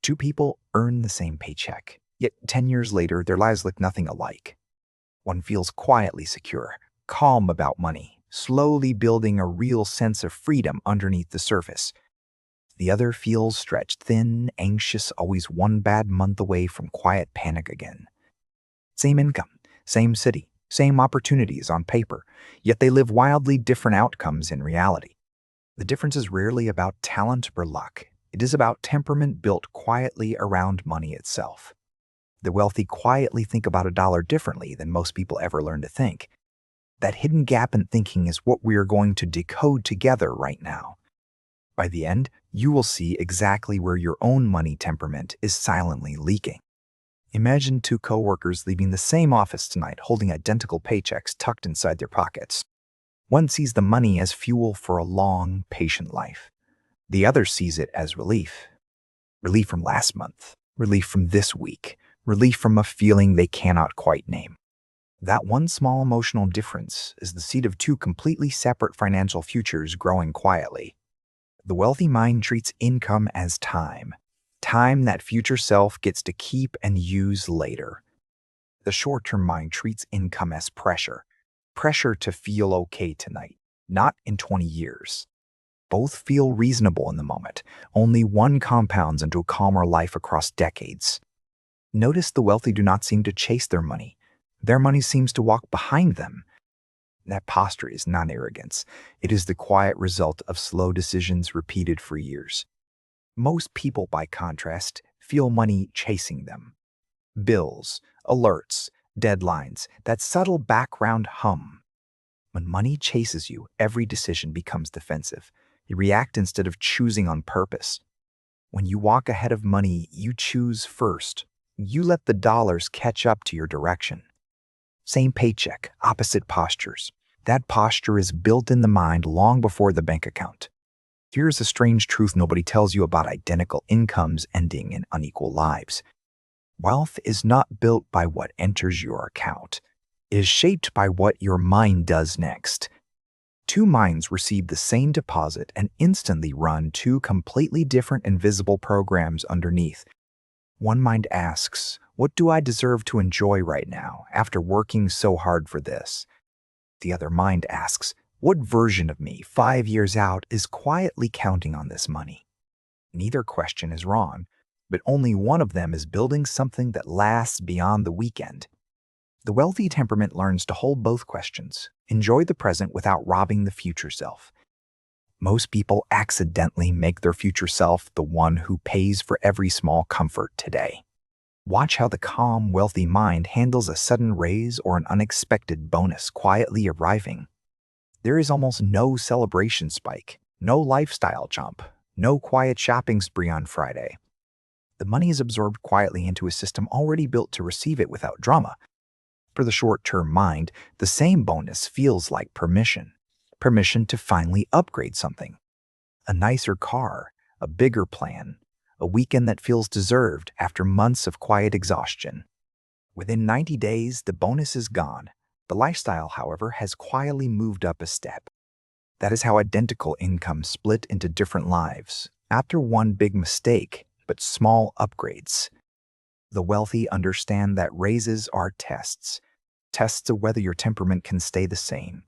Two people earn the same paycheck, yet 10 years later, their lives look nothing alike. One feels quietly secure, calm about money, slowly building a real sense of freedom underneath the surface. The other feels stretched thin, anxious, always one bad month away from quiet panic again. Same income, same city, same opportunities on paper, yet they live wildly different outcomes in reality. The difference is rarely about talent or luck. It is about temperament built quietly around money itself. The wealthy quietly think about a dollar differently than most people ever learn to think. That hidden gap in thinking is what we are going to decode together right now. By the end, you will see exactly where your own money temperament is silently leaking. Imagine two coworkers leaving the same office tonight holding identical paychecks tucked inside their pockets. One sees the money as fuel for a long, patient life. The other sees it as relief. Relief from last month, relief from this week, relief from a feeling they cannot quite name. That one small emotional difference is the seed of two completely separate financial futures growing quietly. The wealthy mind treats income as time that future self gets to keep and use later. The short-term mind treats income as pressure to feel okay tonight, not in 20 years. Both feel reasonable in the moment. Only one compounds into a calmer life across decades. Notice the wealthy do not seem to chase their money. Their money seems to walk behind them. That posture is not arrogance. It is the quiet result of slow decisions repeated for years. Most people, by contrast, feel money chasing them. Bills, alerts, deadlines, that subtle background hum. When money chases you, every decision becomes defensive. You react instead of choosing on purpose. When you walk ahead of money, you choose first. You let the dollars catch up to your direction. Same paycheck, opposite postures. That posture is built in the mind long before the bank account. Here's a strange truth nobody tells you about identical incomes ending in unequal lives. Wealth is not built by what enters your account. It is shaped by what your mind does next. Two minds receive the same deposit and instantly run two completely different invisible programs underneath. One mind asks, "What do I deserve to enjoy right now after working so hard for this?" The other mind asks, "What version of me 5 years out is quietly counting on this money?" Neither question is wrong, but only one of them is building something that lasts beyond the weekend. The wealthy temperament learns to hold both questions, enjoy the present without robbing the future self. Most people accidentally make their future self the one who pays for every small comfort today. Watch how the calm, wealthy mind handles a sudden raise or an unexpected bonus quietly arriving. There is almost no celebration spike, no lifestyle jump, no quiet shopping spree on Friday. The money is absorbed quietly into a system already built to receive it without drama. For the short-term mind, the same bonus feels like permission to finally upgrade something. A nicer car, a bigger plan, a weekend that feels deserved after months of quiet exhaustion. Within 90 days, the bonus is gone. The lifestyle, however, has quietly moved up a step. That is how identical incomes split into different lives, after one big mistake, but small upgrades. The wealthy understand that raises are tests of whether your temperament can stay the same.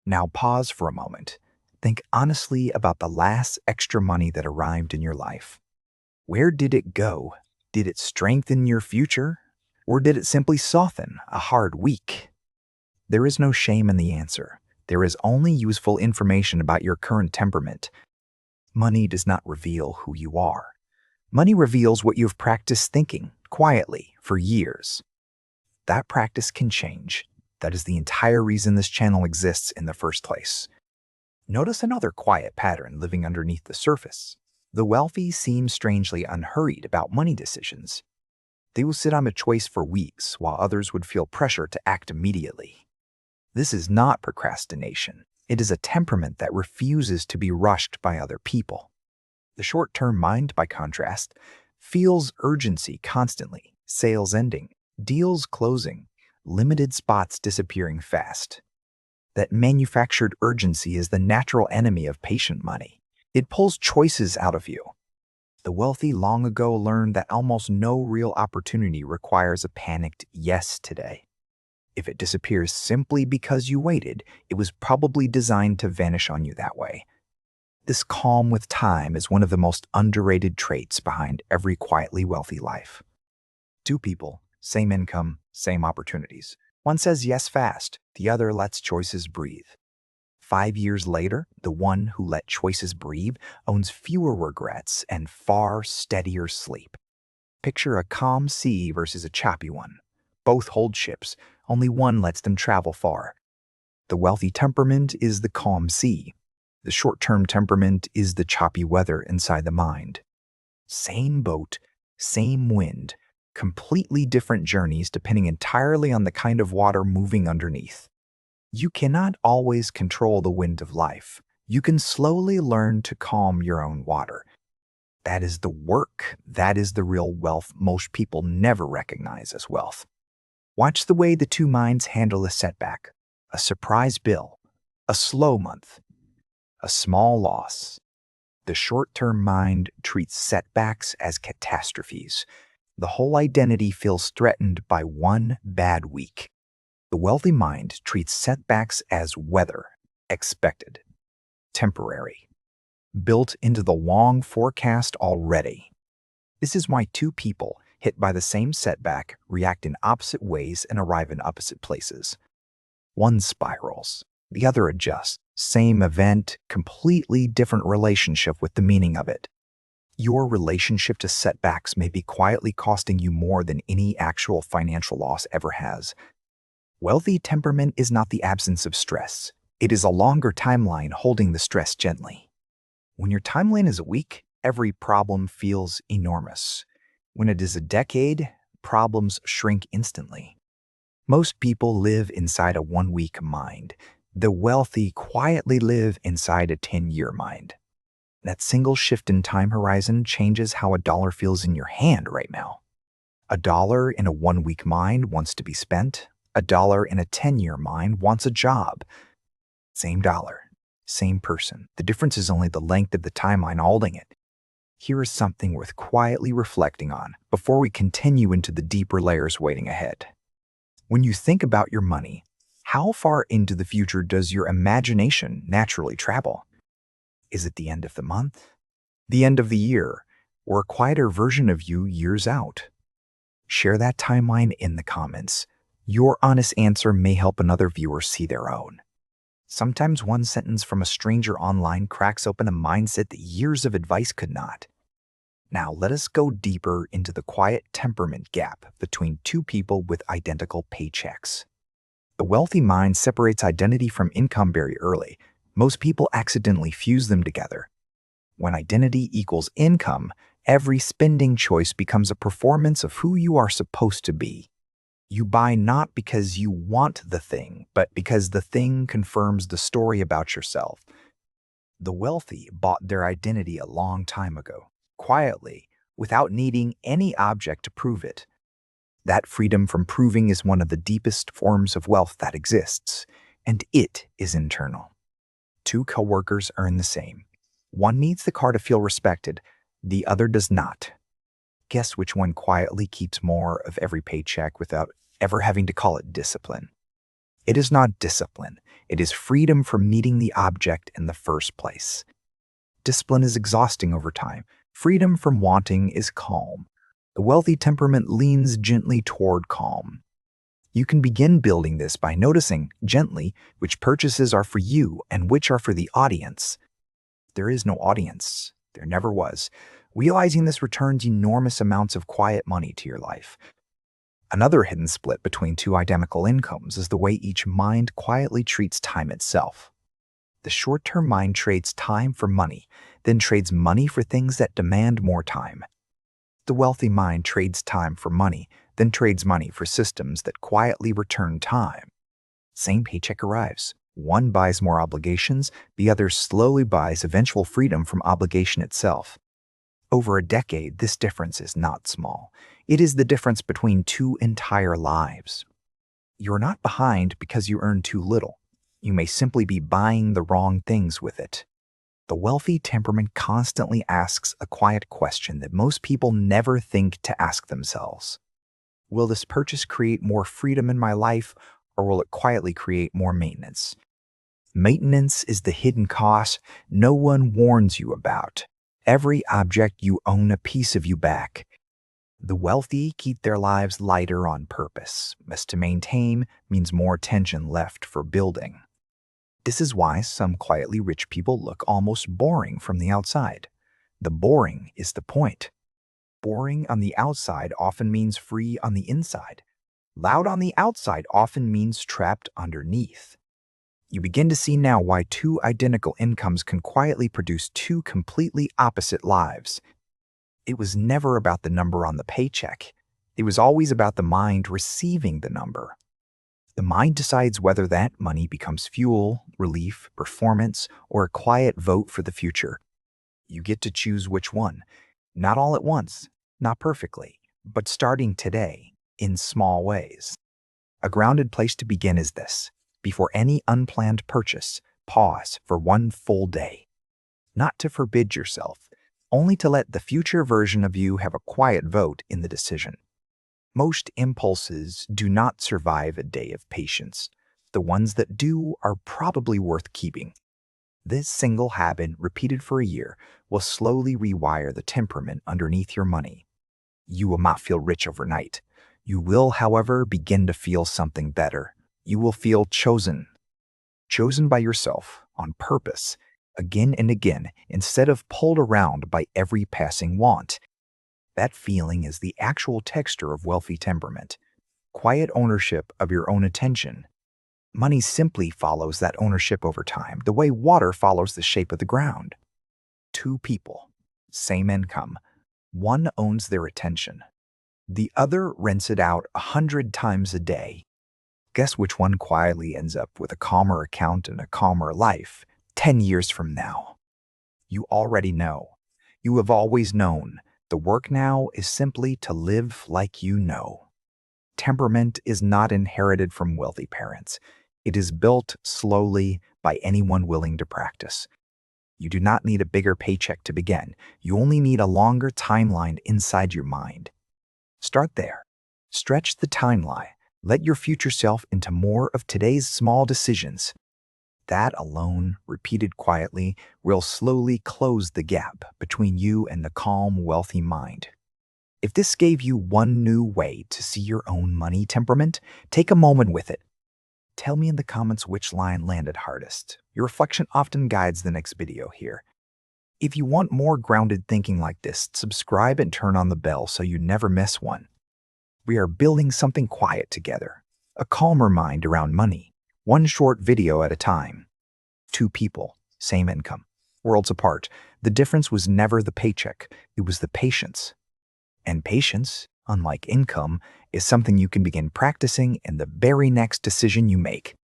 Now pause for a moment. Think honestly about the last extra money that arrived in your life. Where did it go? Did it strengthen your future? Or did it simply soften a hard week? There is no shame in the answer. There is only useful information about your current temperament. Money does not reveal who you are. Money reveals what you've practiced thinking, quietly, for years. That practice can change. That is the entire reason this channel exists in the first place. Notice another quiet pattern living underneath the surface. The wealthy seem strangely unhurried about money decisions. They will sit on a choice for weeks, while others would feel pressure to act immediately. This is not procrastination. It is a temperament that refuses to be rushed by other people. The short-term mind, by contrast, feels urgency constantly, sales ending, deals closing, limited spots disappearing fast. That manufactured urgency is the natural enemy of patient money. It pulls choices out of you. The wealthy long ago learned that almost no real opportunity requires a panicked yes today. If it disappears simply because you waited, it was probably designed to vanish on you that way. This calm with time is one of the most underrated traits behind every quietly wealthy life. Two people, same income, same opportunities. One says yes fast, the other lets choices breathe. 5 years later, the one who let choices breathe owns fewer regrets and far steadier sleep. Picture a calm sea versus a choppy one. Both hold ships, only one lets them travel far. The wealthy temperament is the calm sea. The short-term temperament is the choppy weather inside the mind. Same boat, same wind, completely different journeys depending entirely on the kind of water moving underneath. You cannot always control the wind of life. You can slowly learn to calm your own water. That is the work. That is the real wealth most people never recognize as wealth. Watch the way the two minds handle a setback, a surprise bill, a slow month, a small loss. The short-term mind treats setbacks as catastrophes. The whole identity feels threatened by one bad week. The wealthy mind treats setbacks as weather, expected, temporary, built into the long forecast already. This is why two people hit by the same setback react in opposite ways and arrive in opposite places. One spirals, the other adjusts. Same event, completely different relationship with the meaning of it. Your relationship to setbacks may be quietly costing you more than any actual financial loss ever has. Wealthy temperament is not the absence of stress. It is a longer timeline holding the stress gently. When your timeline is a week, every problem feels enormous. When it is a decade, problems shrink instantly. Most people live inside a one-week mind. The wealthy quietly live inside a 10-year mind. That single shift in time horizon changes how a dollar feels in your hand right now. A dollar in a one-week mind wants to be spent. A dollar in a 10-year mind wants a job. Same dollar, same person. The difference is only the length of the timeline holding it. Here is something worth quietly reflecting on before we continue into the deeper layers waiting ahead. When you think about your money, how far into the future does your imagination naturally travel? Is it the end of the month, the end of the year, or a quieter version of you years out? Share that timeline in the comments. Your honest answer may help another viewer see their own. Sometimes one sentence from a stranger online cracks open a mindset that years of advice could not. Now let us go deeper into the quiet temperament gap between two people with identical paychecks. The wealthy mind separates identity from income very early. Most people accidentally fuse them together. When identity equals income, every spending choice becomes a performance of who you are supposed to be. You buy not because you want the thing, but because the thing confirms the story about yourself. The wealthy bought their identity a long time ago, quietly, without needing any object to prove it. That freedom from proving is one of the deepest forms of wealth that exists, and it is internal. Two coworkers earn the same. One needs the car to feel respected, the other does not. Guess which one quietly keeps more of every paycheck without ever having to call it discipline? It is not discipline. It is freedom from needing the object in the first place. Discipline is exhausting over time. Freedom from wanting is calm. The wealthy temperament leans gently toward calm. You can begin building this by noticing, gently, which purchases are for you and which are for the audience. There is no audience. There never was. Realizing this returns enormous amounts of quiet money to your life. Another hidden split between two identical incomes is the way each mind quietly treats time itself. The short-term mind trades time for money, then trades money for things that demand more time. The wealthy mind trades time for money, then trades money for systems that quietly return time. Same paycheck arrives. One buys more obligations, the other slowly buys eventual freedom from obligation itself. Over a decade, this difference is not small. It is the difference between two entire lives. You're not behind because you earn too little. You may simply be buying the wrong things with it. The wealthy temperament constantly asks a quiet question that most people never think to ask themselves. Will this purchase create more freedom in my life, or will it quietly create more maintenance? Maintenance is the hidden cost no one warns you about. Every object you own a piece of you back. The wealthy keep their lives lighter on purpose, as to maintain means more tension left for building. This is why some quietly rich people look almost boring from the outside. The boring is the point. Boring on the outside often means free on the inside. Loud on the outside often means trapped underneath. You begin to see now why two identical incomes can quietly produce two completely opposite lives. It was never about the number on the paycheck. It was always about the mind receiving the number. The mind decides whether that money becomes fuel, relief, performance, or a quiet vote for the future. You get to choose which one. Not all at once, not perfectly, but starting today, in small ways. A grounded place to begin is this. Before any unplanned purchase, pause for one full day. Not to forbid yourself, only to let the future version of you have a quiet vote in the decision. Most impulses do not survive a day of patience. The ones that do are probably worth keeping. This single habit, repeated for a year, will slowly rewire the temperament underneath your money. You will not feel rich overnight. You will, however, begin to feel something better. You will feel chosen. Chosen by yourself, on purpose, again and again, instead of pulled around by every passing want. That feeling is the actual texture of wealthy temperament. Quiet ownership of your own attention. Money simply follows that ownership over time, the way water follows the shape of the ground. Two people, same income. One owns their attention. The other rents it out 100 times a day. Guess which one quietly ends up with a calmer account and a calmer life 10 years from now? You already know. You have always known. The work now is simply to live like you know. Temperament is not inherited from wealthy parents. It is built slowly by anyone willing to practice. You do not need a bigger paycheck to begin. You only need a longer timeline inside your mind. Start there. Stretch the timeline. Let your future self into more of today's small decisions. That alone, repeated quietly, will slowly close the gap between you and the calm, wealthy mind. If this gave you one new way to see your own money temperament, take a moment with it. Tell me in the comments which line landed hardest. Your reflection often guides the next video here. If you want more grounded thinking like this, subscribe and turn on the bell so you never miss one. We are building something quiet together, a calmer mind around money, one short video at a time. Two people, same income, worlds apart. The difference was never the paycheck, it was the patience. And patience, unlike income, is something you can begin practicing in the very next decision you make.